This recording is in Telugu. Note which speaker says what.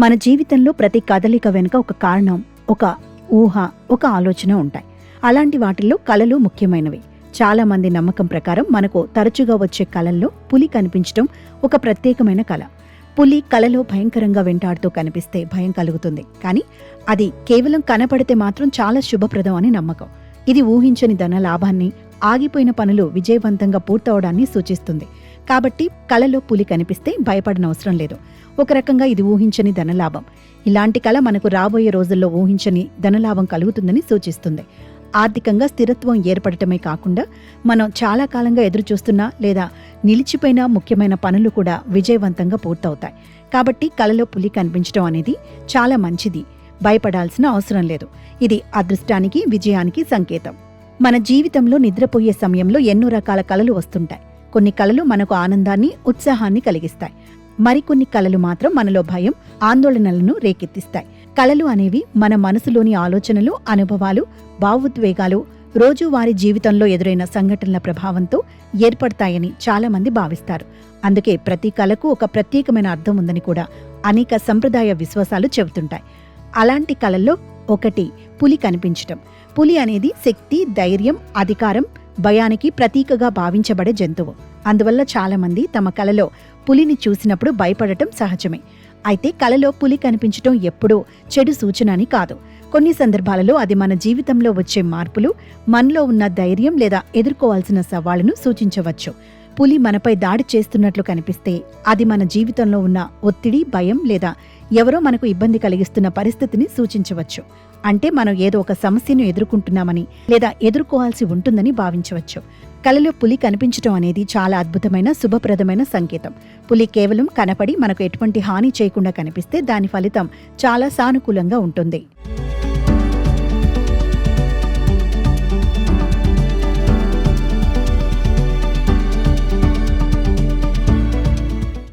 Speaker 1: మన జీవితంలో ప్రతి కదలిక వెనుక ఒక కారణం, ఒక ఊహ, ఒక ఆలోచన ఉంటాయి. అలాంటి వాటిల్లో కలలు ముఖ్యమైనవి. చాలా మంది నమ్మకం ప్రకారం మనకు తరచుగా వచ్చే కలల్లో పులి కనిపించడం ఒక ప్రత్యేకమైన కల. పులి కలలో భయంకరంగా వెంటాడుతూ కనిపిస్తే భయం కలుగుతుంది, కానీ అది కేవలం కనపడితే మాత్రం చాలా శుభప్రదం అని నమ్మకం. ఇది ఊహించని ధన లాభాన్ని, ఆగిపోయిన పనులు విజయవంతంగా పూర్తవడాన్ని సూచిస్తుంది. కాబట్టి కలలో పులి కనిపిస్తే భయపడనవసరం లేదు. ఒక రకంగా ఇది ఊహించని ధనలాభం. ఇలాంటి కల మనకు రాబోయే రోజుల్లో ఊహించని ధనలాభం కలుగుతుందని సూచిస్తుంది. ఆర్థికంగా స్థిరత్వం ఏర్పడటమే కాకుండా మనం చాలా కాలంగా ఎదురుచూస్తున్న లేదా నిలిచిపోయిన ముఖ్యమైన పనులు కూడా విజయవంతంగా పూర్తవుతాయి. కాబట్టి కలలో పులి కనిపించడం అనేది చాలా మంచిది. భయపడాల్సిన అవసరం లేదు. ఇది అదృష్టానికి, విజయానికి సంకేతం. మన జీవితంలో నిద్రపోయే సమయంలో ఎన్నో రకాల కలలు వస్తుంటాయి. కొన్ని కలలు మనకు ఆనందాన్ని, ఉత్సాహాన్ని కలిగిస్తాయి. మరికొన్ని కలలు మాత్రం మనలో భయం, ఆందోళనలను రేకెత్తిస్తాయి. కలలు అనేవి మన మనసులోని ఆలోచనలు, అనుభవాలు, భావోద్వేగాలు, రోజువారీ జీవితంలో ఎదురైన సంఘటనల ప్రభావంతో ఏర్పడతాయని చాలామంది భావిస్తారు. అందుకే ప్రతి కలకు ఒక ప్రత్యేకమైన అర్థం ఉందని కూడా అనేక సంప్రదాయ విశ్వాసాలు చెబుతుంటాయి. అలాంటి కలల్లో ఒకటి పులి కనిపించటం. పులి అనేది శక్తి, ధైర్యం, అధికారం, భయానికి ప్రతీకగా భావించబడే జంతువు. అందువల్ల చాలామంది తమ కలలో పులిని చూసినప్పుడు భయపడటం సహజమే. అయితే కలలో పులి కనిపించటం ఎప్పుడూ చెడు సూచన అని కాదు. కొన్ని సందర్భాలలో అది మన జీవితంలో వచ్చే మార్పులు, మనలో ఉన్న ధైర్యం లేదా ఎదుర్కోవాల్సిన సవాళ్లను సూచించవచ్చు. పులి మనపై దాడి చేస్తున్నట్లు కనిపిస్తే అది మన జీవితంలో ఉన్న ఒత్తిడి, భయం లేదా ఎవరో మనకు ఇబ్బంది కలిగిస్తున్న పరిస్థితిని సూచించవచ్చు. అంటే మనం ఏదో ఒక సమస్యను ఎదుర్కొంటున్నామని లేదా ఎదుర్కోవాల్సి ఉంటుందని భావించవచ్చు. కలలో పులి కనిపించడం అనేది చాలా అద్భుతమైన, శుభప్రదమైన సంకేతం. పులి కేవలం కనపడి మనకు ఎటువంటి హాని చేయకుండా కనిపిస్తే దాని ఫలితం చాలా సానుకూలంగా ఉంటుంది.